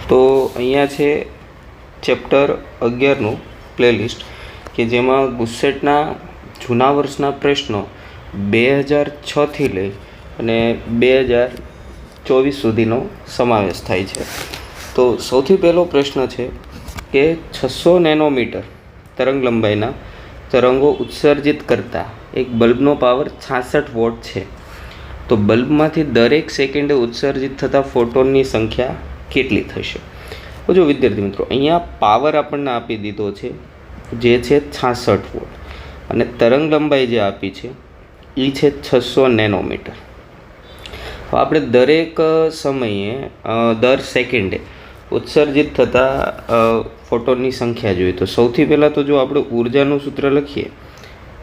તો અહીંયા છે ચેપ્ટર 11નું પ્લેલિસ્ટ કે જેમાં ગુસ્સેટના જૂના વર્ષના પ્રશ્નો 2006થી લઈ અને 2024 સુધીનો સમાવેશ થાય છે. તો સૌથી પહેલો પ્રશ્ન છે કે 600 નેનોમીટર તરંગ લંબાઈના તરંગો ઉત્સર્જિત કરતા એક બલ્બનો પાવર 66 વોટ છે. તો બલ્બમાંથી દરેક સેકન્ડે ઉત્સર્જિત થતા ફોટોનની સંખ્યા કેટલી થશે? તો જો વિદ્યાર્થી મિત્રો, અહીંયા પાવર આપણને આપી દીધો છે જે છે 66 વોટ અને તરંગ લંબાઈ જે આપી છે એ છે 600 નેનોમીટર. તો આપણે દરેક સમયે દર સેકન્ડે ઉત્સર્જિત થતા ફોટોનની સંખ્યા જોઈએ. તો સૌથી પહેલાં તો જો આપણે ઉર્જાનું સૂત્ર લખીએ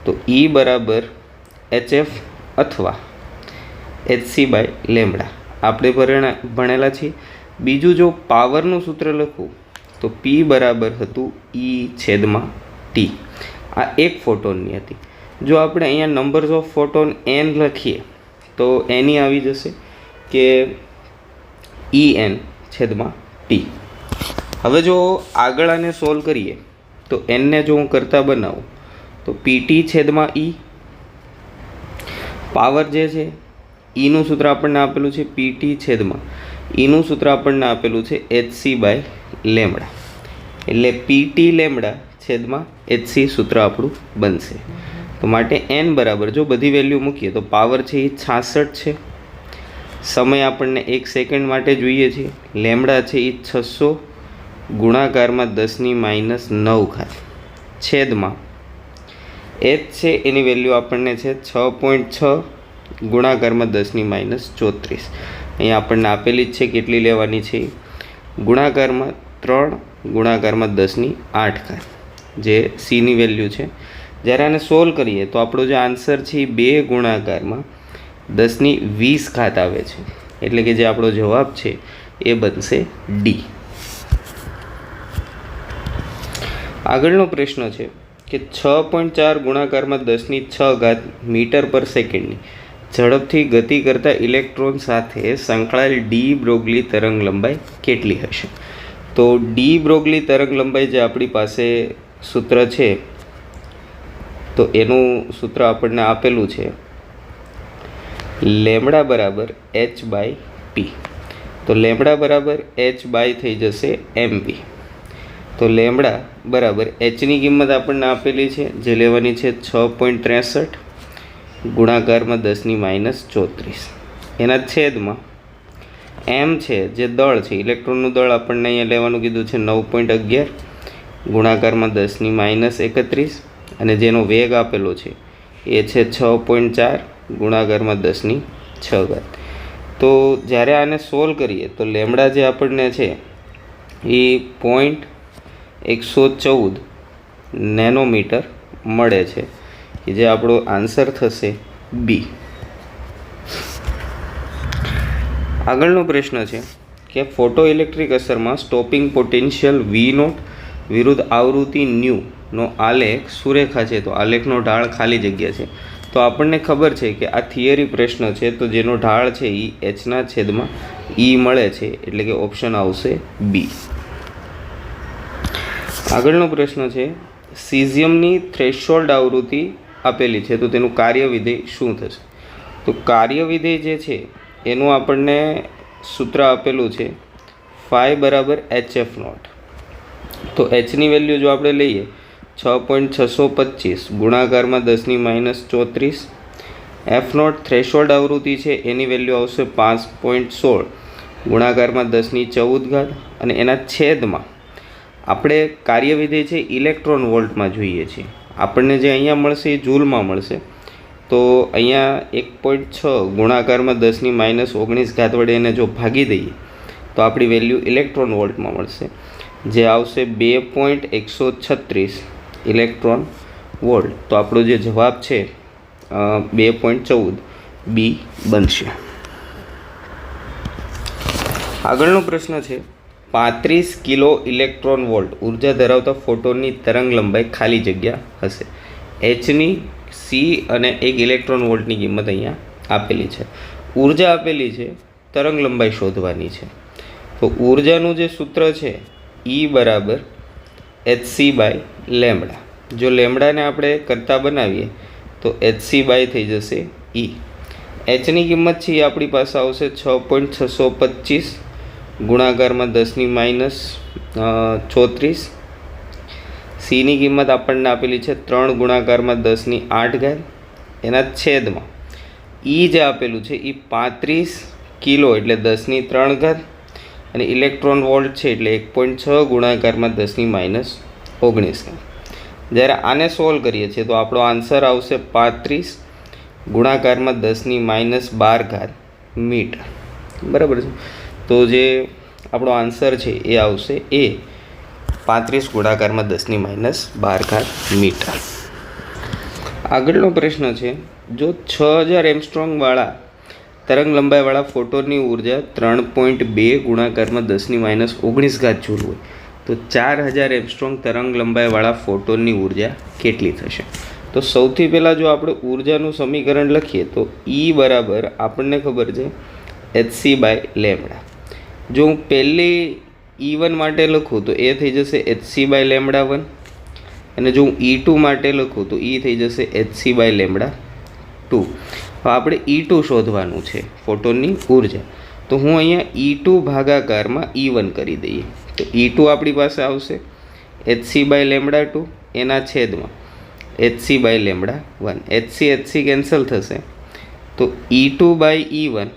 તો E બરાબર HF અથવા hc/λ આપણે ભણેલા છીએ. બીજું જો પાવરનું સૂત્ર લખું તો P બરાબર હતું E/T. આ એક ફોટોનની હતી. જો આપણે અહીંયા નંબર્સ ઓફ ફોટોન n લખીએ તો એની આવી જશે કે En/T. હવે જો આગળ આને સોલ્વ કરીએ તો nને જો હું કરતા બનાવું તો PT/E. પાવર જે છે ઈનું સૂત્ર આપણને આપેલું છે PT/Eનું સૂત્ર આપણને આપેલું છે hc/λ. એટલે PT/hc સૂત્ર આપણું બનશે. તો માટે n બરાબર જો બધી વેલ્યુ મૂકીએ તો પાવર છે એ 66 છે, સમય આપણને 1 સેકન્ડ માટે જોઈએ છે, લેમડા છે એ 600 ગુણાકારમાં 10⁻9 છેદમાં h છે એની વેલ્યુ આપણને છે 6.6 ગુણાકારમાં 10⁻34. અહીંયા આપણને આપેલી જ છે કેટલી લેવાની છે, ગુણાકારમાં 3 ગુણાકારમાં 10⁸ જે સીની વેલ્યુ છે. જ્યારે આને સોલ્વ કરીએ તો આપણો જે આન્સર છે એ 2 ગુણાકારમાં 10⁻20 આવે છે. એટલે કે જે આપણો જવાબ છે એ બનશે ડી. આગળનો પ્રશ્ન છે કે 6.4 ગુણાકારમાં 10⁶ મીટર પર સેકન્ડની ઝડપથી ગતિ કરતા ઇલેક્ટ્રોન સાથે સંકળાયેલ ડી બ્રોગલી તરંગ લંબાઈ કેટલી હશે? તો ડી બ્રોગલી તરંગ લંબાઈ જે આપણી પાસે સૂત્ર છે તો એનું સૂત્ર આપણને આપેલું છે લેમડા બરાબર h/p. તો લેમડા બરાબર h/ થઈ જશે mv. તો લેમડા બરાબર hની કિંમત આપણને આપેલી છે જે લેવાની છે 6.63 ગુણાકારમાં 10⁻34. એના છેદમાં m છે જે દળ છે, ઇલેક્ટ્રોનનું દળ આપણને અહીંયા લેવાનું કીધું છે 9.11 ગુણાકારમાં 10⁻31 અને જેનો વેગ આપેલો છે એ છે 6.4 ગુણાકારમાં 10⁶. તો જ્યારે આને સોલ્વ કરીએ તો લેમડા જે આપણને છે એ 0.114 નેનોમીટર મળે છે કે જે આપણો આન્સર થશે બી. આગળનો પ્રશ્ન છે કે ફોટો ઇલેક્ટ્રિક અસરમાં સ્ટોપિંગ પોટેન્શિયલ V0 વિરુદ્ધ આવૃત્તિ નો આલેખ સુરેખા છે. તો આલેખનો ઢાળ ખાલી જગ્યા છે. તો આપણને ખબર છે કે આ થિયરી પ્રશ્ન છે તો જેનો ઢાળ છે એ h/E મળે છે. એટલે કે ઓપ્શન આવશે બી. આગળનો પ્રશ્ન છે સીઝિયમની થ્રેશોલ્ડ આવૃત્તિ આપેલી છે તો તેનું કાર્યવિધેય શું થશે? તો કાર્યવિધેય જે છે એનું આપણને સૂત્ર આપેલું છે phi બરાબર hf0. તો hની વેલ્યુ જો આપણે લઈએ 6.625 ગુણાકારમાં 10⁻34. f0 થ્રેશોલ્ડ આવૃત્તિ છે એની વેલ્યુ આવશે 5.16 ગુણાકારમાં 10⁻14 અને એના છેદમાં આપણે કાર્યવિધેય છે ઇલેક્ટ્રોન વોલ્ટમાં જોઈએ છીએ. આપણને જે અહીંયા મળશે એ જૂલમાં મળશે. તો અહીંયા 1.6 ગુણાકારમાં 10⁻19 વડે એને જો ભાગી દઈએ તો આપણી વેલ્યુ ઇલેક્ટ્રોન વોલ્ટમાં મળશે જે આવશે 2.136 ઇલેક્ટ્રોન વોલ્ટ. તો આપણો જે જવાબ છે 2.14 બી બનશે. આગળનો પ્રશ્ન છે 35 કિલો ઇલેક્ટ્રોન વોલ્ટ ઉર્જા ધરાવતા ફોટોનની તરંગ લંબાઈ ખાલી જગ્યા હશે. hની સી અને 1 ઇલેક્ટ્રોન વોલ્ટની કિંમત અહીંયા આપેલી છે. ઉર્જા આપેલી છે, તરંગ લંબાઈ શોધવાની છે. તો ઉર્જાનું જે સૂત્ર છે E બરાબર hc બાય લેમ્બડા. જો લેમ્બડાને આપણે કરતા બનાવીએ તો hc બાય થઈ જશે E. એચની કિંમત છે એ આપણી પાસે આવશે 6.625 ગુણાકારમાં 10⁻34. સીની કિંમત આપણને આપેલી છે 3 ગુણાકારમાં 10⁸ એના છેદમાં E જે આપેલું છે એ 35 કિલો એટલે 10⁻³ અને ઇલેક્ટ્રોન વોલ્ટ છે એટલે 1.6 ગુણાકારમાં 10⁻19. જ્યારે આને સોલ્વ કરીએ છીએ તો આપણો આન્સર આવશે 35 ગુણાકારમાં 10⁻12 મીટર. બરાબર છે. તો જે આપણો આન્સર છે એ આવશે એ 35 ગુણાકારમાં 10⁻12 મીટર. આગળનો પ્રશ્ન છે, જો 6000 એમસ્ટ્રોંગવાળા તરંગ લંબાઈવાળા ફોટોનની ઉર્જા 3.2 ગુણાકારમાં 10⁻19 જૂલ હોય તો 4000 એમસ્ટ્રોંગ તરંગ લંબાઈવાળા ફોટોનની ઉર્જા કેટલી થશે? તો સૌથી પહેલાં જો આપણે ઉર્જાનું સમીકરણ લખીએ તો E બરાબર આપણને ખબર છે hc બાય લેમ્બડા. જો હું પહેલી E1 માટે લખું તો એ થઈ જશે hc બાય લેમ્બડા 1 અને જો હું E2 માટે લખું તો એ થઈ જશે hc બાય લેમ્બડા 2. હવે આપણે E2 શોધવાનું છે ફોટોનની ઉર્જા. તો હું અહીંયા E2 ભાગાકારમાં E1 કરી દઈએ તો E2 આપણી પાસે આવશે hc બાય લેમ્બડા 2 એના છેદમાં hc by lambda 1. hc cancel થશે તો E2 બાય E1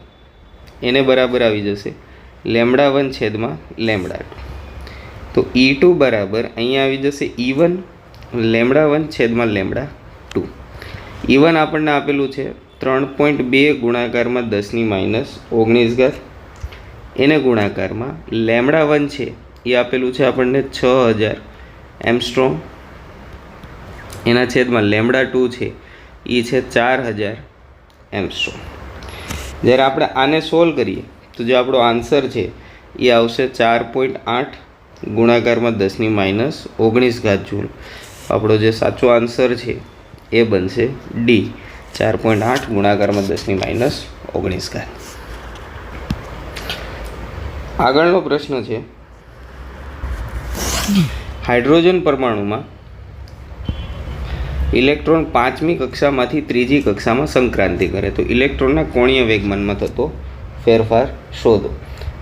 એને બરાબર આવી જશે લેમ્બડા 1 છેદમાં લેમ્બડા 2. તો E2 બરાબર અહીંયા આવી જશે E1 લેમ્બડા 1 છેદમાં લેમ્બડા 2. E1 આપણને આપેલું છે 3.2 ગુણાકારમાં 10⁻19 એને ગુણાકારમાં લેમ્બડા 1 છે એ આપેલું છે આપણને 6000 એમસ્ટ્રોંગ એના છેદમાં લેમ્બડા 2 છે એ છે 4000 એમસ્ટ્રોંગ. જ્યારે આપણે આને સોલ્વ કરીએ તો જે આપણો આન્સર છે એ આવશે 4.8 ગુણાકારમાં 10⁻19 જૂલ. આપણો જે સાચો આન્સર છે એ બનશે ડી 4.8 ગુણાકારમાં 10⁻19. આગળનો પ્રશ્ન છે, હાઇડ્રોજન પરમાણુમાં ઇલેક્ટ્રોન 5મી કક્ષામાંથી 3જી કક્ષામાં સંક્રાંતિ કરે તો ઇલેક્ટ્રોનના કોણીય વેગમાનમાં થતો ફેરફાર શોધો.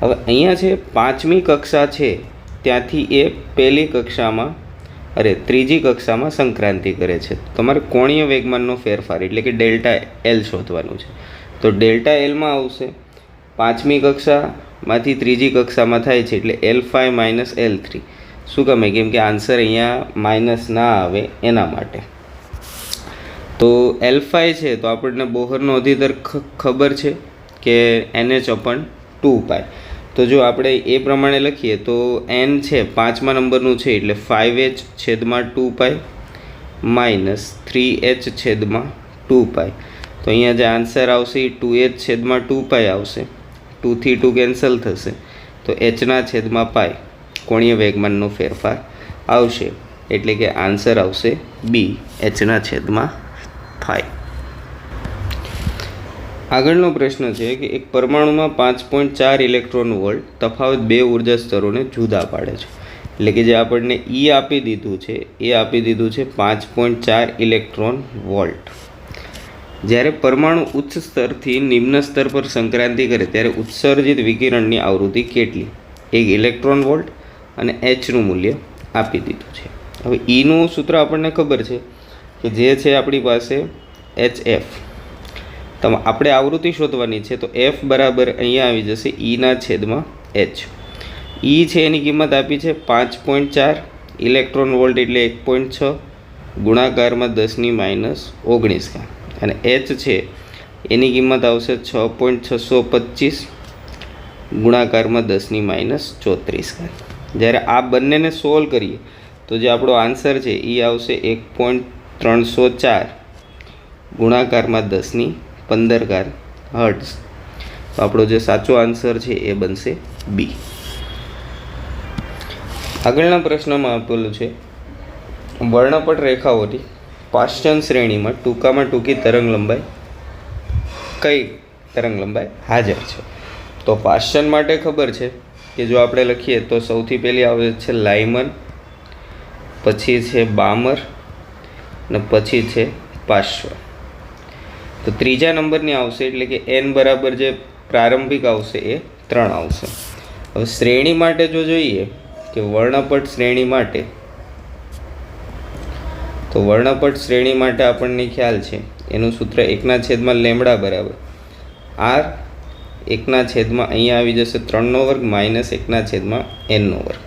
હવે અહીંયા છે 5મી કક્ષા છે ત્યાંથી એ પહેલી કક્ષામાં 3જી કક્ષામાં સંક્રાંતિ કરે છે. તમારે કોણીય વેગમાનનો ફેરફાર એટલે કે ડેલ્ટા એલ શોધવાનું છે. તો ડેલ્ટા એલમાં આવશે 5મી કક્ષામાંથી 3જી કક્ષામાં થાય છે એટલે L5 માઇનસ L3. શું ગમે? કેમ કે આન્સર અહીંયા માઇનસ ના આવે એના માટે. તો L5 છે તો આપણને બોહરનો અધિદર ખબર છે કે NH/2π. તો જો આપણે એ પ્રમાણે લખીએ તો n છે 5મા નંબરનું છે એટલે 5h/2π માઇનસ 3h/2π. તો અહીંયા જે આન્સર આવશે એ 2h/2π આવશે. 2 થી 2 કેન્સલ થશે તો h/π કોણીય વેગમાનનો ફેરફાર આવશે એટલે કે આન્સર આવશે બી h/5. આગળનો પ્રશ્ન છે કે એક પરમાણુમાં 5.4 ઇલેક્ટ્રોન વોલ્ટ તફાવત બે ઉર્જા સ્તરોને જુદા પાડે છે. એટલે કે જે આપણને E આપી દીધું છે એ આપી દીધું છે 5.4 ઇલેક્ટ્રોન વોલ્ટ. જ્યારે પરમાણુ ઉચ્ચ સ્તરથી નિમ્ન સ્તર પર સંક્રાંતિ કરે ત્યારે ઉત્સર્જિત વિકિરણની આવૃત્તિ કેટલી? 1 ઇલેક્ટ્રોન વોલ્ટ અને Hનું મૂલ્ય આપી દીધું છે. હવે Eનું સૂત્ર આપણને ખબર છે કે જે છે આપણી પાસે HF. આપણે આવૃત્તિ શોધવાની છે તો F બરાબર અહીંયા આવી જશે E/H. E છે એની કિંમત આપી છે 5.4 ઇલેક્ટ્રોન વોલ્ટ એટલે 1.6 ગુણાકારમાં 10⁻19 અને H છે એની કિંમત આવશે 6.625 ગુણાકારમાં 10⁻34. જ્યારે આ બંનેને સોલ્વ કરીએ તો જે આપણો આન્સર છે એ આવશે 1.304 ગુણાકારમાં 10⁻15 હર્ટ્ઝ. તો આપણો જે સાચો આન્સર છે એ બનશે બી. આગળના પ્રશ્નમાં આપેલું છે વર્ણપટ રેખાઓની પાશ્ચન શ્રેણીમાં ટૂંકામાં ટૂંકી તરંગ લંબાઈ કઈ તરંગ લંબાઈ હાજર છે? તો પાશ્ચન માટે ખબર છે કે જો આપણે લખીએ તો સૌથી પહેલી આવે છે લાઇમન, પછી છે બામર અને પછી છે પાર્શ્વ. તો ત્રીજા નંબરની આવશે એટલે કે n બરાબર જે પ્રારંભિક આવશે એ 3 આવશે. હવે શ્રેણી માટે જો જોઈએ કે વર્ણપટ શ્રેણી માટે, તો વર્ણપટ શ્રેણી માટે આપણને ખ્યાલ છે એનું સૂત્ર 1/λ બરાબર r 1/, અહીંયા આવી જશે 3 નો વર્ગ માઇનસ 1/n નો વર્ગ.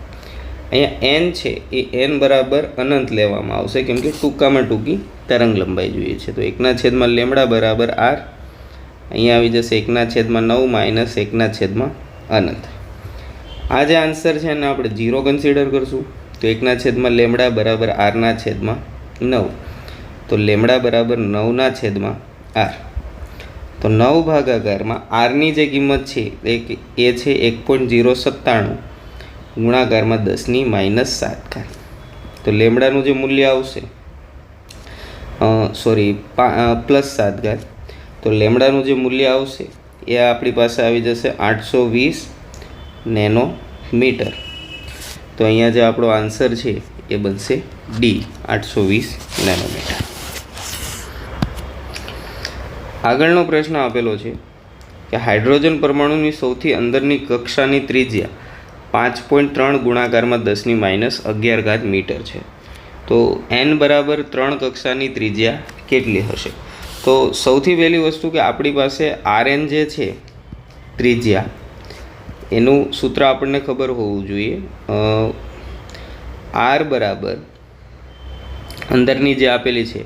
અહીંયા n છે એ n બરાબર અનંત લેવામાં આવશે કેમ કે ટૂંકામાં ટૂંકી તરંગ લંબાઈ જોઈએ છે. તો 1/λ બરાબર r, અહીંયા આવી જશે 1/9 માઇનસ 1/અનંત. આ જે આન્સર છે એને આપણે 0 કન્સિડર કરશું. તો 1/λ બરાબર r/9. તો λ બરાબર 9/r. તો 9 ભાગાકારમાં આરની જે કિંમત છે એ છે 1.097 ગુણાકારમાં 10⁻⁷. તો લેમડાનું જે મૂલ્ય આવશે +7. તો લેમડાનું જે મૂલ્ય આવશે એ આપણી પાસે આવી જશે 820 નેનોમીટર. તો અહીંયા જે આપણો આન્સર છે એ બનશે ડી 820 નેનોમીટર. આગળનો પ્રશ્ન આપેલો છે કે હાઇડ્રોજન પરમાણુની સૌથી અંદરની કક્ષાની ત્રિજ્યા 5.3 ગુણાકારમાં 10⁻11 મીટર છે. તો n બરાબર 3 કક્ષાની ત્રિજ્યા કેટલી હશે? તો સૌથી પહેલી વસ્તુ કે આપણી પાસે rn જે છે ત્રિજ્યા, એનું સૂત્ર આપણને ખબર હોવું જોઈએ. r બરાબર અંદરની જે આપેલી છે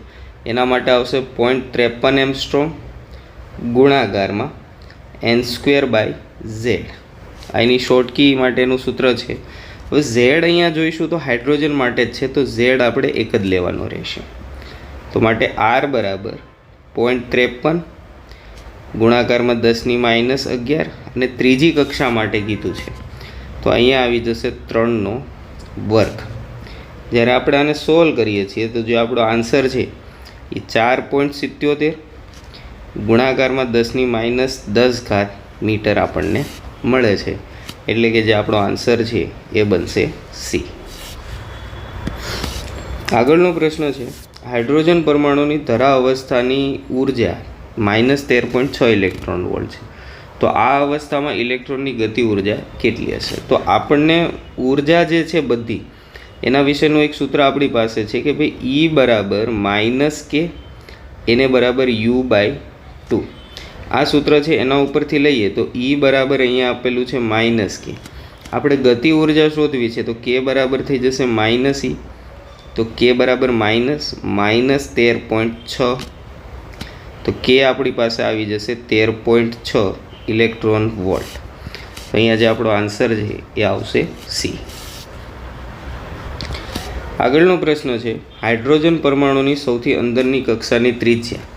એના માટે આવશે 0.53 એંગસ્ટ્રોમ ગુણાકારમાં n²/z. એની શોર્ટકી માટેનું સૂત્ર છે. હવે z અહીંયા જોઈશું તો હાઇડ્રોજન માટે જ છે, તો z આપણે એક જ લેવાનો રહેશે. તો માટે r બરાબર 0.53 ગુણાકારમાં 10⁻11 અને ત્રીજી કક્ષા માટે કીધું છે તો અહીંયા આવી જશે 3નો વર્ગ. જ્યારે આપણે આને સોલ્વ કરીએ છીએ તો જે આપણો આન્સર છે એ 4.77 ગુણાકારમાં 10⁻10 મીટર આપણને મળે છે. એટલે કે જે આપણો આન્સર છે એ બનશે સી. આગળનો પ્રશ્ન છે હાઇડ્રોજન પરમાણુની ધરા અવસ્થાની ઉર્જા -13.6 ઇલેક્ટ્રોન વોલ્ટ છે. તો આ અવસ્થામાં ઇલેક્ટ્રોનની ગતિ ઉર્જા કેટલી હશે? તો આપણને ઉર્જા જે છે બધી એના વિશેનું એક સૂત્ર આપણી પાસે છે કે ભાઈ E બરાબર -k એને બરાબર U/2. આ સૂત્ર છે એના ઉપરથી લઈએ તો E બરાબર અહીંયા આપેલું છે -k. આપણે ગતિ ઉર્જા શોધવી છે તો k બરાબર થઈ જશે -e. તો k બરાબર -13.6. તો k આપણી પાસે આવી જશે 13.6 ઇલેક્ટ્રોન વોલ્ટ. તો અહીંયા જે આપણો આન્સર છે એ આવશે સી. આગળનો પ્રશ્ન છે હાઇડ્રોજન પરમાણુની સૌથી અંદરની કક્ષાની ત્રિજ્યા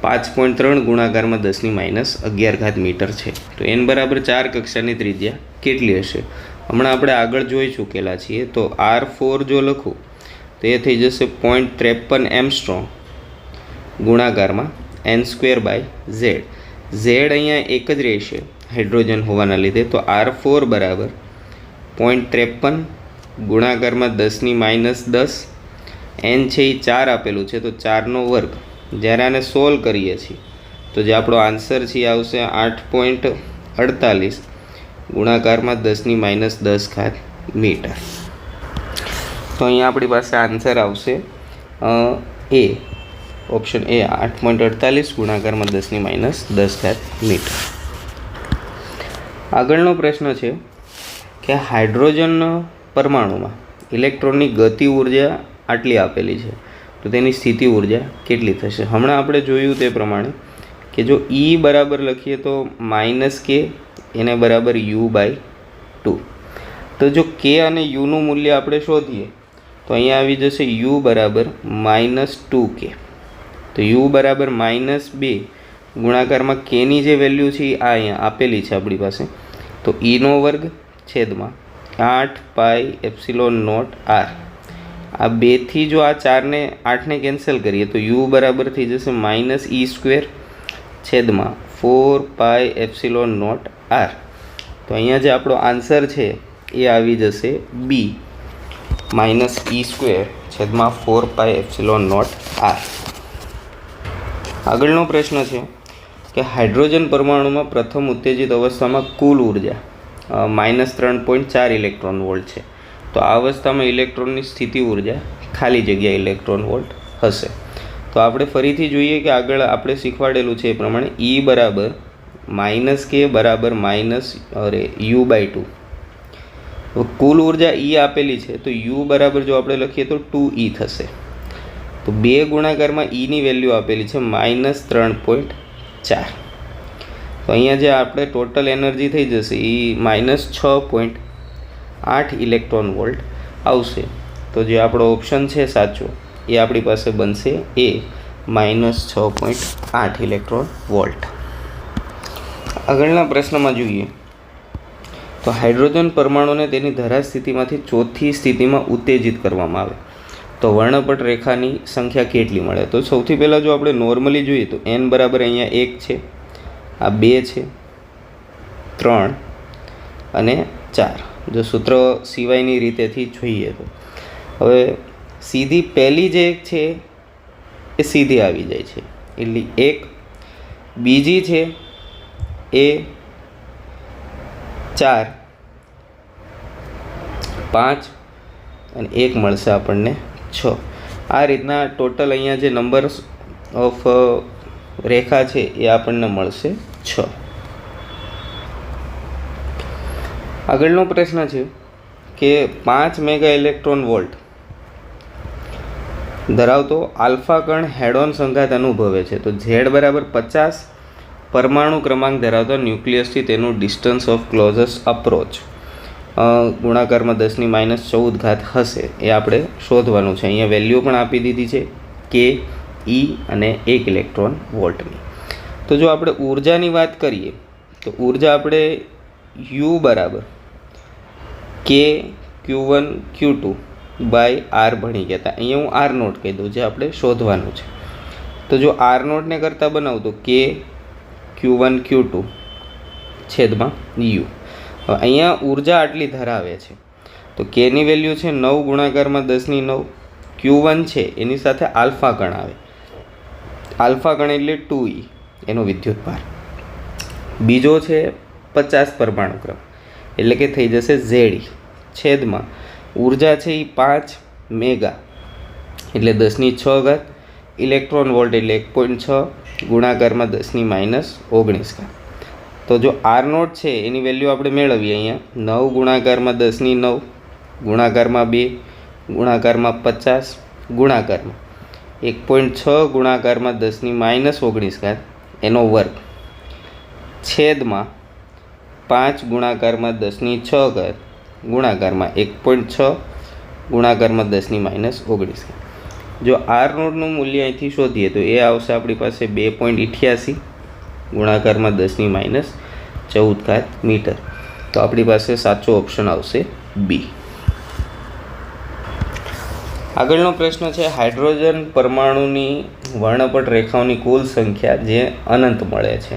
5.3 ગુણાકારમાં 10⁻11 મીટર છે. તો n બરાબર 4 કક્ષાની ત્રિજ્યા કેટલી હશે? હમણાં આપણે આગળ જોઈ ચૂકેલા છીએ. તો r4 જો લખું તો એ થઈ જશે 0.53 એંગસ્ટ્રોમ ગુણાકારમાં n²/z. z અહીંયા એક જ રહેશે હાઇડ્રોજન હોવાના લીધે. તો r4 બરાબર 0.53 ગુણાકારમાં 10⁻10. n છે એ 4 આપેલું છે તો 4નો વર્ગ. જ્યારે આને સોલ્વ કરીએ છીએ તો જે આપણો આન્સર છે એ આવશે 8.48 ગુણાકારમાં 10⁻10 મીટર. તો અહીંયા આપણી પાસે આન્સર આવશે એ, ઓપ્શન એ 8.48 ગુણાકારમાં 10⁻10 મીટર. આગળનો પ્રશ્ન છે કે હાઇડ્રોજન પરમાણુમાં ઇલેક્ટ્રોનની ગતિ ઉર્જા આટલી આપેલી છે તો તેની સ્થિતિ ઉર્જા કેટલી થશે? હમણાં આપણે જોયું તે પ્રમાણે કે જો E બરાબર લખીએ તો -k એને બરાબર U/2. તો જો k અને uનું મૂલ્ય આપણે શોધીએ તો અહીંયા આવી જશે u બરાબર -2k. તો u બરાબર -2 ગુણાકારમાં k ની જે વેલ્યુ છે આ અહીંયા આપેલી છે આપણી પાસે. તો e² છેદમાં 8πε0r. આ 2 થી જો આ 8ને કેન્સલ કરીએ તો u બરાબર થઈ જશે -e² છેદમાં 4πε0r. તો અહીંયા જે આપણો આન્સર છે એ આવી જશે બી -e²/4πε0r. આગળનો પ્રશ્ન છે કે હાઇડ્રોજન પરમાણુમાં પ્રથમ ઉત્તેજિત અવસ્થામાં કુલ ઉર્જા -3.4 ઇલેક્ટ્રોન વોલ્ટ છે. તો આ અવસ્થામાં ઇલેક્ટ્રોનની સ્થિતિ ઉર્જા ખાલી જગ્યા ઇલેક્ટ્રોન વોલ્ટ હશે. તો આપણે ફરીથી જોઈએ કે આગળ આપણે શીખવાડેલું છે એ પ્રમાણે E બરાબર -k બરાબર -u/2. તો કુલ ઉર્જા E આપેલી છે તો u બરાબર જો આપણે લખીએ તો 2e થશે. તો 2 ગુણાકારમાં Eની વેલ્યુ આપેલી છે -3.4. તો અહીંયા જે આપણે ટોટલ એનર્જી થઈ જશે એ -6.8 ઇલેક્ટ્રોન વોલ્ટ આવશે. તો જે આપણો ઓપ્શન છે સાચો એ આપણી પાસે બનશે એ -6.8 ઇલેક્ટ્રોન વોલ્ટ. આગળના પ્રશ્નમાં જોઈએ તો હાઇડ્રોજન પરમાણુને તેની ધરા સ્થિતિમાંથી ચોથી સ્થિતિમાં ઉત્તેજિત કરવામાં આવે તો વર્ણપટ રેખાની સંખ્યા કેટલી મળે? તો સૌથી પહેલાં જો આપણે નોર્મલી જોઈએ તો n બરાબર અહીંયા 1 છે, આ 2 છે, 3 અને 4. જો સૂત્ર સિવાયની રીતેથી જોઈએ તો હવે સીધી પહેલી જે એક છે એ સીધી આવી જાય છે એટલે 1, બીજી છે એ 4, 5 અને 1 મળશે આપણને 6. આ રીતના ટોટલ અહીંયા જે નંબર ઓફ રેખા છે એ આપણને મળશે 6. આગળનો પ્રશ્ન છે કે 5 મેગા ઇલેક્ટ્રોન વોલ્ટ ધરાવતો આલ્ફા કણ હેડોન સંઘાત અનુભવે છે. તો Z બરાબર 50 પરમાણુ ક્રમાંક ધરાવતા ન્યુક્લિયસથી તેનું ડિસ્ટન્સ ઓફ ક્લોઝેસ્ટ અપ્રોચ ગુણાકારમાં 10⁻14 હશે એ આપણે શોધવાનું છે. અહીંયા વેલ્યુ પણ આપી દીધી છે કે E અને 1 ઇલેક્ટ્રોન વોલ્ટની. તો જો આપણે ઉર્જાની વાત કરીએ તો ઉર્જા આપણે U બરાબર કે Q1 Q2 બાય R ભણી ગયા હતા. અહીંયા હું R નોટ કહી દઉં જે આપણે શોધવાનું છે. તો જો R નોટને કરતાં બનાવું તો કે Q1 Q2 છેદમાં U. હવે અહીંયા ઉર્જા આટલી ધરાવે છે તો કેની વેલ્યુ છે 9 ગુણાકારમાં 10⁹. Q1 છે એની સાથે આલ્ફા કણ આવે, આલ્ફા કણ એટલે 2e એનો વિદ્યુતભાર. બીજો છે 50 પરમાણુ ક્રમ એટલે કે થઈ જશે ZE છેદમાં ઉર્જા છે એ 5 મેગા એટલે 10⁶. ઇલેક્ટ્રોન વોલ્ટ એટલે 1.6 ગુણાકારમાં 10⁻19. તો જો R નોટ છે એની વેલ્યુ આપણે મેળવીએ અહીંયા 9 ગુણાકારમાં 10⁹ ગુણાકારમાં 2 ગુણાકારમાં 50 ગુણાકારમાં 1.6 ગુણાકારમાં 10⁻19 એનો વર્ગ છેદમાં 5 ગુણાકારમાં 10⁶ ગુણાકારમાં 1.6 ગુણાકારમાં 10⁻19. જો R નોટનું મૂલ્ય અહીંથી શોધીએ તો એ આવશે આપણી પાસે 2.88 ગુણાકારમાં 10⁻14 મીટર. તો આપણી પાસે સાચો ઓપ્શન આવશે બી. આગળનો પ્રશ્ન છે હાઇડ્રોજન પરમાણુની વર્ણપટ રેખાઓની કુલ સંખ્યા જે અનંત મળે છે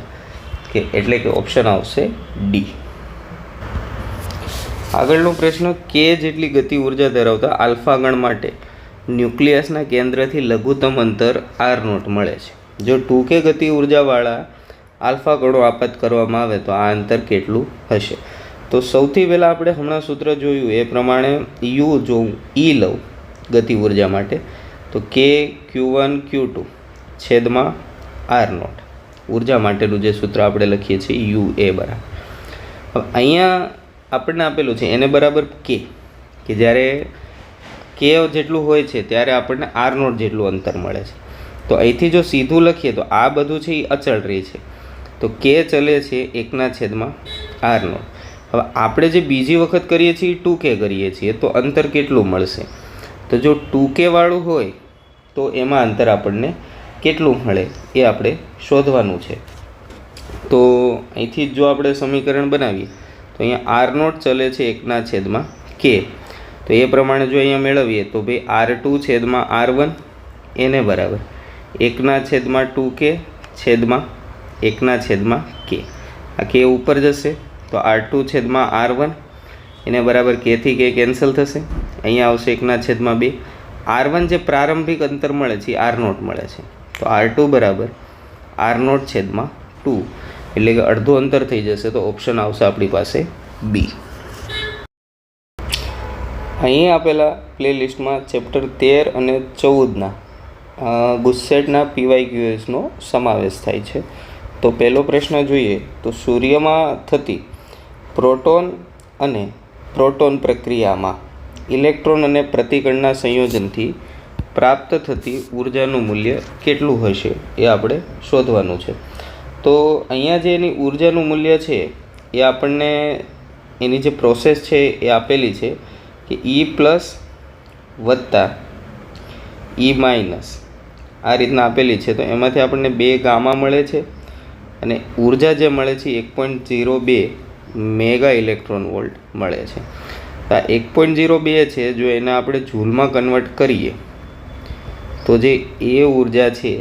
કે એટલે કે ઓપ્શન આવશે ડી. આગળનો પ્રશ્ન કે જેટલી ગતિ ઉર્જા ધરાવતા આલ્ફા ગણ માટે ન્યુક્લિયસના કેન્દ્રથી લઘુત્તમ અંતર R નોટ મળે છે. જો 2k ગતિ ઉર્જાવાળા આલ્ફા ગણો આપાત કરવામાં આવે તો આ અંતર કેટલું હશે? તો સૌથી પહેલાં આપણે હમણાં સૂત્ર જોયું એ પ્રમાણે U જો હું E લઉં ગતિ ઉર્જા માટે તો કે Q1 Q2 છેદમાં R નોટ ઉર્જા માટેનું જે સૂત્ર આપણે લખીએ છીએ UA બરાબર. હવે અહીંયા આપણને આપેલું છે એને બરાબર કે જ્યારે કે જેટલું હોય છે ત્યારે આપણને R નોટ જેટલું અંતર મળે છે. તો અહીંથી જો સીધું લખીએ તો આ બધું છે એ અચળ રહી છે તો કે ચલે છે 1/R નોટ. હવે આપણે જે બીજી વખત કરીએ છીએ 2k કરીએ છીએ તો અંતર કેટલું મળશે? તો જો 2k વાળું હોય તો એમાં અંતર આપણને કેટલું મળે એ આપણે શોધવાનું છે. તો અહીંથી જો આપણે સમીકરણ બનાવીએ તો અહીંયા R નોટ ચલે છે 1/k. તો એ પ્રમાણે જો અહીંયા મેળવીએ તો ભાઈ R2/R1 એને બરાબર 1/2k છેદમાં 1/k. આ k ઉપર જશે તો R2/R1 એને બરાબર K થી K કેન્સલ થશે, અહીંયા આવશે 1/2. R1 જે પ્રારંભિક અંતર મળે છે R0 મળે છે, તો R2 બરાબર R0/2 એટલે કે અડધું અંતર થઈ જશે. તો ઓપ્શન આવશે આપણી પાસે બી. અહીં આપેલા પ્લેલિસ્ટમાં ચેપ્ટર 13 અને 14ના ગુસ્સેટના PYQSનો સમાવેશ થાય છે. તો પહેલો પ્રશ્ન જોઈએ તો સૂર્યમાં થતી પ્રોટોન અને પ્રોટોન પ્રક્રિયામાં ઇલેક્ટ્રોન અને પ્રતિકણના સંયોજનથી પ્રાપ્ત થતી ઉર્જાનું મૂલ્ય કેટલું હશે એ આપણે શોધવાનું છે. તો અહીંયા જે એની ઉર્જાનું મૂલ્ય છે એ આપણને એની જે પ્રોસેસ છે એ આપેલી છે કે E+ વત્તા E- આ રીતના આપેલી છે. તો એમાંથી આપણને 2 ગામા મળે છે અને ઉર્જા જે મળે છે 1.02 મેગા ઇલેક્ટ્રોન વોલ્ટ મળે છે. તો આ 1.02 છે, જો એને આપણે જૂલમાં કન્વર્ટ કરીએ તો જે એ ઉર્જા છે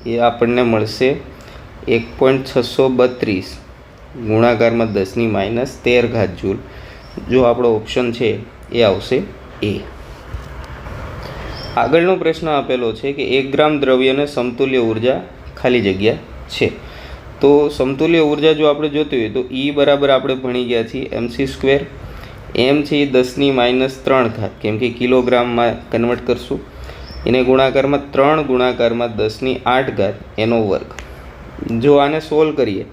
એ આપણને મળશે 1.632 ગુણાકારમાં 10⁻13 જૂલ. જો આપણો ઓપ્શન છે એ આવશે એ. આગળનો પ્રશ્ન આપેલો છે કે 1 ગ્રામ દ્રવ્યને સમતુલ્ય ઉર્જા ખાલી જગ્યા છે. તો સમતુલ્ય ઉર્જા જો આપણે જોતી હોય તો E બરાબર આપણે ભણી ગયા છીએ mc². m છે 10⁻3 કેમ કે કિલોગ્રામમાં કન્વર્ટ કરશું, એને ગુણાકારમાં 3 ગુણાકારમાં 10⁸ એનો વર્ગ. જો આને સોલ્વ કરીએ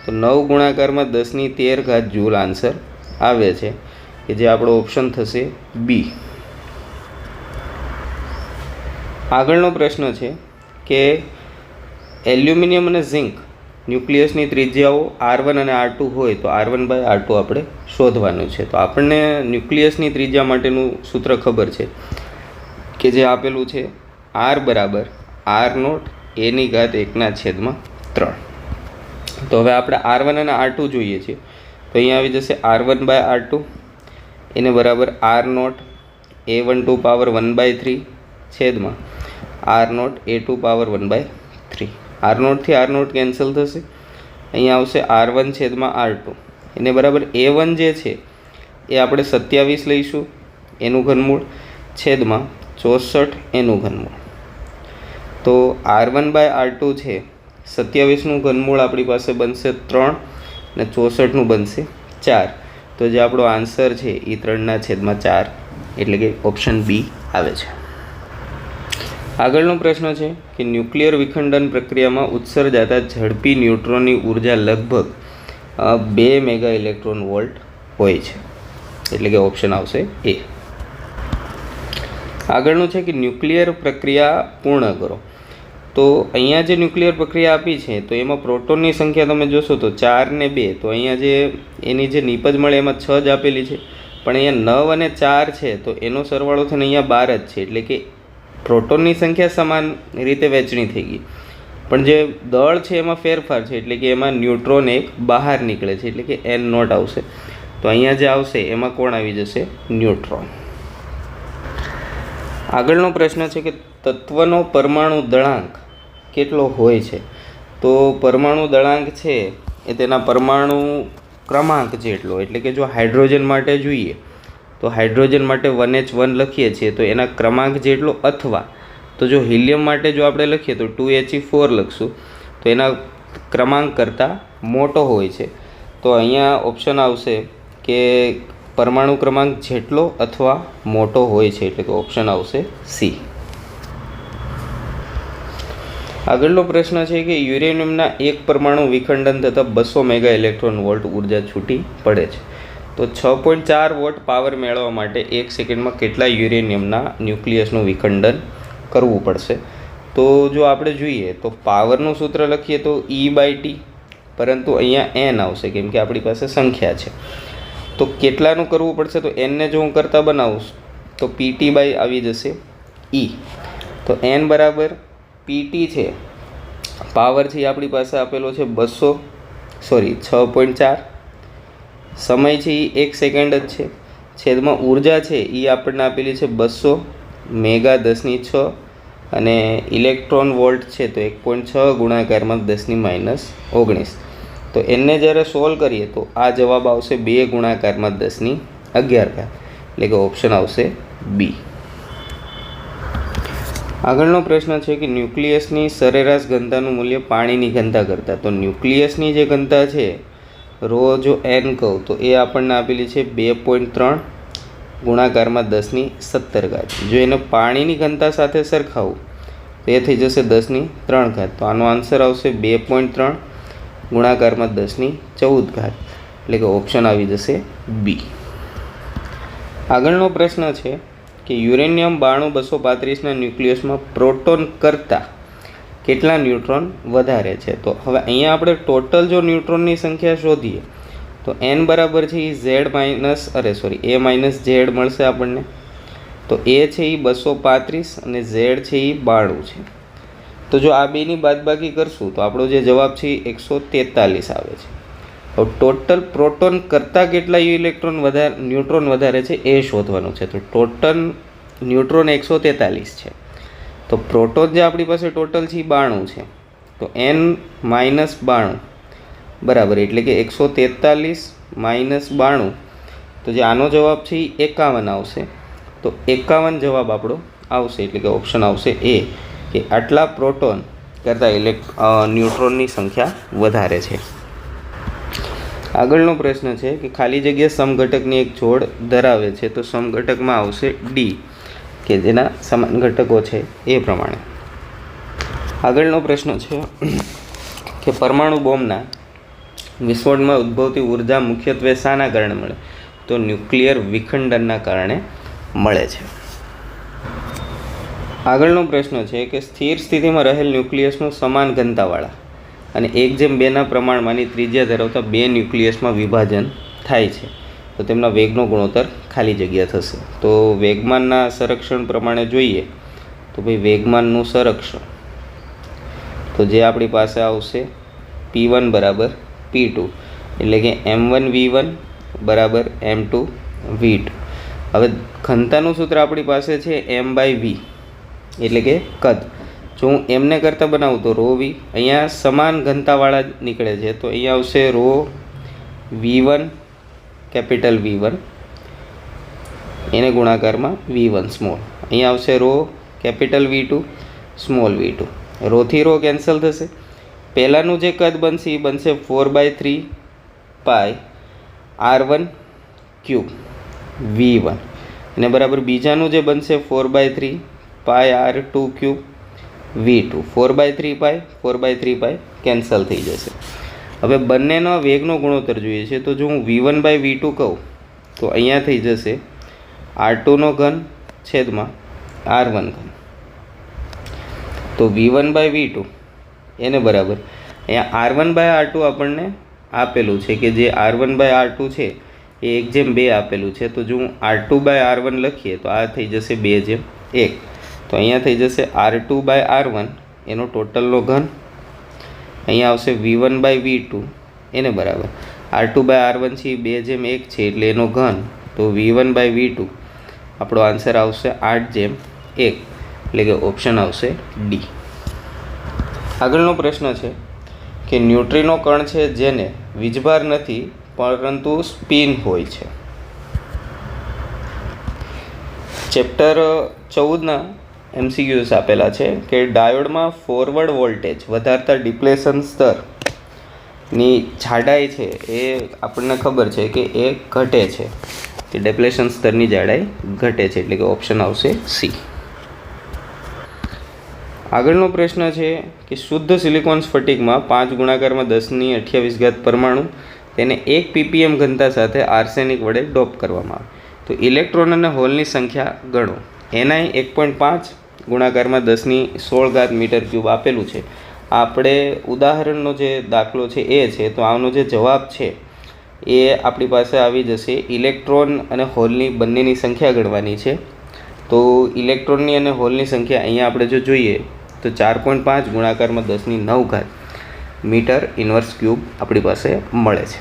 તો 9 ગુણાકારમાં 10⁻13 જૂલ આન્સર આવે છે, કે જે આપણો ઓપ્શન થશે બી. આગળનો પ્રશ્ન છે કે એલ્યુમિનિયમ અને ઝિંક ન્યુક્લિયસની ત્રિજ્યાઓ R1 અને R2 હોય તો R1/R2 આપણે શોધવાનું છે. તો આપણને ન્યુક્લિયસની ત્રિજ્યા માટેનું સૂત્ર ખબર છે કે જે આપેલું છે R બરાબર R0 A⁻1/3. તો હવે આપણે R1 અને R2 જોઈએ છીએ. તો અહીંયા આવી જશે R1/R2 એને બરાબર R0 A12 છેદમાં R0 A2 R0 થી R0 કેન્સલ થશે, અહીંયા આવશે R1/R2 એને બરાબર A1 જે છે એ આપણે 27 લઈશું એનું ઘનમૂળ છેદમાં 64 એનું ઘનમૂળ. તો R1/R2 છે 27નું ઘનમૂળ આપણી પાસે બનશે 3 અને 64નું બનશે 4. તો જે આપણો આન્સર છે એ 3/4 એટલે કે ઓપ્શન બી આવે છે. આગળનો પ્રશ્ન છે કે ન્યુક્લિયર વિખંડન પ્રક્રિયામાં ઉત્સર્જાતા ઝડપી ન્યુટ્રોનની ઉર્જા લગભગ 2 મેગા ઇલેક્ટ્રોન વોલ્ટ હોય છે, એટલે કે ઓપ્શન આવશે એ. આગળનું છે કે ન્યુક્લિયર પ્રક્રિયા પૂર્ણ કરો. તો અહીંયા જે ન્યુક્લિયર પ્રક્રિયા આપી છે તો એમાં પ્રોટોનની સંખ્યા તમે જોશો તો 4 ને 2. તો અહીંયા જે એની જે નીપજ મળે એમાં 6 જ આપેલી છે, પણ અહીંયા 9 અને 4 છે તો એનો સરવાળો થઈને અહીંયા 12 જ છે, એટલે કે પ્રોટોનની સંખ્યા સમાન રીતે વહેંચણી થઈ ગઈ, પણ જે દળ છે એમાં ફેરફાર છે, એટલે કે એમાં ન્યુટ્રોન એક બહાર નીકળે છે, એટલે કે N0 આવશે. તો અહીંયા જે આવશે એમાં કોણ આવી જશે? ન્યુટ્રોન. આગળનો પ્રશ્ન છે કે તત્વનો પરમાણુ દળાંક કેટલો હોય છે? તો પરમાણુ દળાંક છે એ તેના પરમાણુ ક્રમાંક જેટલો, એટલે કે જો હાઇડ્રોજન માટે જોઈએ તો હાઇડ્રોજન માટે 1H1 લખીએ છીએ તો એના ક્રમાંક જેટલો, અથવા તો જો હિલિયમ માટે જો આપણે લખીએ તો 2He4 લખશું તો એના ક્રમાંક કરતાં મોટો હોય છે. તો અહીંયા ઓપ્શન આવશે કે પરમાણુ ક્રમાંક જેટલો અથવા મોટો હોય છે, એટલે કે ઓપ્શન આવશે સી. આગળનો પ્રશ્ન છે કે યુરેનિયમના એક પરમાણુ વિખંડન થતાં 200 મેગા ઇલેક્ટ્રોન વોલ્ટ ઉર્જા છૂટી પડે છે. તો 6.4 વોટ પાવર મેળવવા માટે 1 સેકન્ડમાં કેટલા યુરેનિયમના ન્યુક્લિયસનું વિખંડન કરવું પડશે? તો જો આપણે જોઈએ તો પાવરનું સૂત્ર લખીએ તો E/T, પરંતુ અહીંયા N આવશે કેમ કે આપણી પાસે સંખ્યા છે. તો કેટલાનું કરવું પડશે? તો N ને જો હું કરતા બનાવું તો PT બાય આવી જશે E. તો N બરાબર PT છે, પાવર છે આપણી પાસે આપેલો છે 6.4, સમય છે એ 1 સેકન્ડ જ છે, છેદમાં ઉર્જા છે એ આપણને આપેલી છે 200 મેગા 10⁶, અને ઇલેક્ટ્રોન વોલ્ટ છે તો 1.6 ગુણાકારમાં 10⁻19. તો એને જ્યારે સોલ્વ કરીએ તો આ જવાબ આવશે 2 ગુણાકારમાં 1011 ઘાત, એટલે કે ઓપ્શન આવશે બી. આગળનો પ્રશ્ન છે કે ન્યુક્લિયસની સરેરાશ ઘનતાનું મૂલ્ય પાણીની ઘનતા કરતાં. તો ન્યુક્લિયસની જે ઘનતા છે રો જો n કહું તો એ આપણને આપેલી છે 2.3 ગુણાકારમાં 1017 ઘાત. જો એને પાણીની ઘનતા સાથે સરખાવું તો એ થઈ જશે 10³ ઘાત. તો આનો આન્સર આવશે 2.3 ગુણાકારમાં 1014 ઘાત, એટલે કે ઓપ્શન આવી જશે બી. આગળનો પ્રશ્ન છે કે યુરેનિયમ 92-235ના ન્યુક્લિયસમાં પ્રોટોન કરતાં કેટલા ન્યુટ્રોન વધારે છે. તો હવે અહીંયા આપણે ટોટલ જો ન્યુટ્રોનની સંખ્યા શોધીએ તો n બરાબર છે એ a માઇનસ ઝેડ મળશે આપણને. તો એ છે એ 235 અને ઝેડ છે એ 92 છે. તો જો આ બેની બાદબાકી કરશું તો આપણો જે જવાબ છે એ 143 આવે છે. હવે ટોટલ પ્રોટોન કરતાં કેટલા ન્યુટ્રોન વધારે છે એ શોધવાનું છે. તો ટોટલ ન્યુટ્રોન 143 છે, તો પ્રોટોન જે આપણી પાસે ટોટલ છે એ 92 છે. તો n માઇનસ 92 બરાબર એટલે કે 143 માઇનસ 92, તો જે આનો જવાબ છે એ 51 આવશે. તો 51 જવાબ આપણો આવશે, એટલે કે ઓપ્શન આવશે એ, કે આટલા પ્રોટોન કરતાં ન્યુટ્રોનની સંખ્યા વધારે છે. આગળનો પ્રશ્ન છે કે ખાલી જગ્યા સમઘટકની એક જોડ ધરાવે છે, તો સમઘટકમાં આવશે ડી, કે જેના સમાન ઘટકો છે એ પ્રમાણે. આગળનો પ્રશ્ન છે કે પરમાણુ બોમ્બના વિસ્ફોટમાં ઉદ્ભવતી ઉર્જા મુખ્યત્વે શાના કારણે મળે. તો ન્યુક્લિયર વિખંડનના કારણે મળે છે. આગળનો પ્રશ્ન છે કે સ્થિર સ્થિતિમાં રહેલ ન્યુક્લિયસનું સમાન ઘનતાવાળા અને 1:2ના પ્રમાણમાંની ત્રિજ્યા ધરાવતા 2 ન્યુક્લિયસમાં વિભાજન થાય છે, તો તેમના વેગનો ગુણોત્તર ખાલી જગ્યા થશે. તો વેગમાનના સંરક્ષણ પ્રમાણે જોઈએ તો ભાઈ વેગમાનનું સંરક્ષણ તો જે આપણી પાસે આવશે P1 બરાબર P2, એટલે કે m1v1 બરાબર m2v2. હવે ઘનતાનું સૂત્ર આપણી પાસે છે m/v, એટલે કે કદ. જો હું એમને કરતાં બનાવું તો રો વી, અહીંયા સમાન ઘનતાવાળા નીકળે છે, તો અહીંયા આવશે રો v1 કેપિટલ V1 એને ગુણાકારમાં V1 સ્મોલ. અહીંયા આવશે row capital V2 small V2. રોથી રો કેન્સલ થશે. પહેલાંનું જે કદ બનશે એ બનશે 4/3 પાઈ R1 ક્યુબ V1, અને બરાબર બીજાનું જે બનશે 4/3 પાઈ R2 ક્યુબ V2. 4/3 પાઈ કેન્સલ થઈ જશે. હવે બંનેનો વેગનો ગુણોત્તર જોઈએ છે, તો જો હું V1/V2 કહું તો અહીંયા થઈ જશે R2નો ઘન છેદમાં R1 ઘન. તો V1/V2 એને બરાબર અહીંયા R1/R2 આપણને આપેલું છે, કે જે R1/R2 છે એ 1:2 આપેલું છે. તો જો હું R2/R1 લખીએ તો આ થઈ જશે 2:1. તો અહીંયા થઈ જશે R2/R1 એનો ટોટલનો ઘન. અહીંયા આવશે V1/V2 એને બરાબર R2/R1 છે 2:1 છે એટલે એનો ઘન. તો V1/V2 આપણો આન્સર આવશે 8:1, એટલે કે ઓપ્શન આવશે ડી. આગળનો પ્રશ્ન છે કે ન્યુટ્રિનો કણ છે જેને વીજભાર નથી પરંતુ સ્પિન હોય છે. ચેપ્ટર 14ના MCQs આપેલા છે કે ડાયોડમાં ફોરવર્ડ વોલ્ટેજ વધારતા ડિપ્લેશન સ્તરની જાડાઈ છે એ આપણને ખબર છે કે એ ઘટે છે, કે ડિપ્લેશન સ્તરની જાડાઈ ઘટે છે, એટલે કે ઓપ્શન આવશે સી. આગળનો પ્રશ્ન છે કે શુદ્ધ સિલિકોન સ્ફટિકમાં 5 ગુણાકારમાં 1028 ઘાત પરમાણુ તેને 1 ppm ઘનતા સાથે આર્સેનિક વડે ડોપ કરવામાં આવે, તો ઇલેક્ટ્રોન અને હોલની સંખ્યા ગણો. એનાય 1.5 ગુણાકારમાં 1016 ઘાત મીટર ક્યુબ આપેલું છે. આપણે ઉદાહરણનો જે દાખલો છે એ છે, તો આનો જે જવાબ છે એ આપણી પાસે આવી જશે ઇલેક્ટ્રોન અને હોલની બંનેની સંખ્યા ગણવાની છે. તો ઇલેક્ટ્રોનની અને હોલની સંખ્યા અહીંયા આપણે જો જોઈએ તો 4.5 ગુણાકારમાં 10⁹ ઘાત મીટર ઇન્વર્સ ક્યુબ આપણી પાસે મળે છે.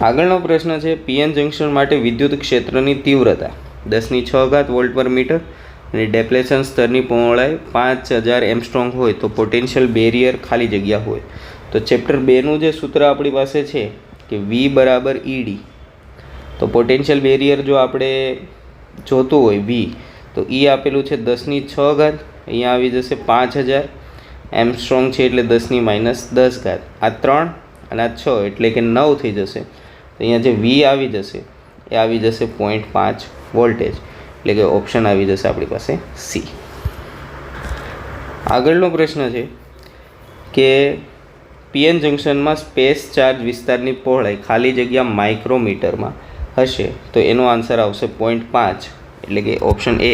આગળનો પ્રશ્ન છે પીએન જંક્શન માટે વિદ્યુત ક્ષેત્રની તીવ્રતા 10⁶ વોલ્ટ પર મીટર અને ડેપ્લેશન સ્તરની પહોળાઈ 5000 એમસ્ટ્રોંગ હોય તો પોટેન્શિયલ બેરિયર ખાલી જગ્યા હોય. તો ચેપ્ટર 2નું જે સૂત્ર આપણી પાસે છે કે V બરાબર ED, તો પોટેન્શિયલ બેરિયર જો આપણે જોતું હોય V, તો એ આપેલું છે 10⁶, અહીંયા આવી જશે 5000 એમસ્ટ્રોંગ છે એટલે 10⁻10, આ 3 અને આ 6 એટલે કે 9 થઈ જશે. તો અહીંયા જે V આવી જશે એ આવી જશે 0.5 વોલ્ટેજ, એટલે કે ઓપ્શન આવી જશે આપણી પાસે C. આગળનો પ્રશ્ન છે કે PN જંકશનમાં સ્પેસ ચાર્જ વિસ્તારની પહોળાઈ ખાલી જગ્યા માઇક્રોમીટરમાં હશે તો એનો આન્સર આવશે 0.5, એટલે કે ઓપ્શન A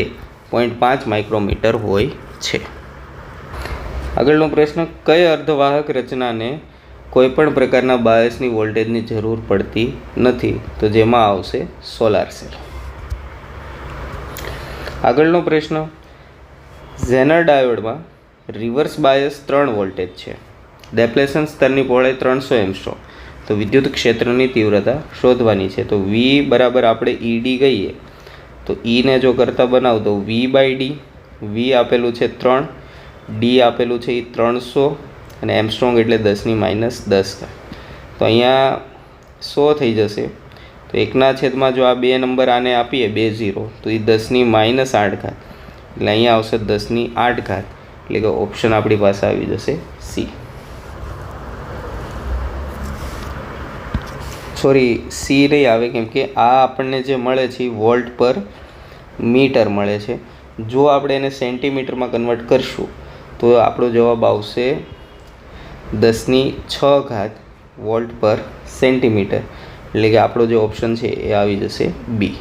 0.5 માઇક્રોમીટર હોય છે. આગળનો પ્રશ્ન, કઈ અર્ધવાહક રચનાને કોઈપણ પ્રકારના બાયસની વોલ્ટેજની જરૂર પડતી નથી? તો જેમાં આવશે સોલાર સેલ. આગળનો પ્રશ્ન, ઝેનર ડાયોડમાં રિવર્સ બાયસ 3 વોલ્ટેજ છે, ડેપ્લેશન સ્તરની પહોળાઈ 300 એમસ્ટ્રોંગ, તો વિદ્યુત ક્ષેત્રની તીવ્રતા શોધવાની છે. તો V બરાબર આપણે ED કહીએ તો E ને જો કરતાં બનાવ તો V/D, V આપેલું છે 3, D આપેલું છે એ 300 અને એમસ્ટ્રોંગ એટલે 10⁻10. તો અહીંયા 100 થઈ જશે. તો 1/, જો આ 2 નંબર આને આપીએ 2 0, તો એ 10⁻8, એટલે અહીંયા આવશે 10⁸, એટલે કે ઓપ્શન આપણી પાસે આવી જશે C. સોરી, C નહીં આવે કેમ કે આ આપણને જે મળે છે એ વોલ્ટ પર મીટર મળે છે. જો આપણે એને સેન્ટીમીટરમાં કન્વર્ટ કરશું તો આપણો જવાબ આવશે 10⁶ વોલ્ટ પર સેન્ટીમીટર, એટલે કે આપણો જે ઓપ્શન છે એ આવી જશે B.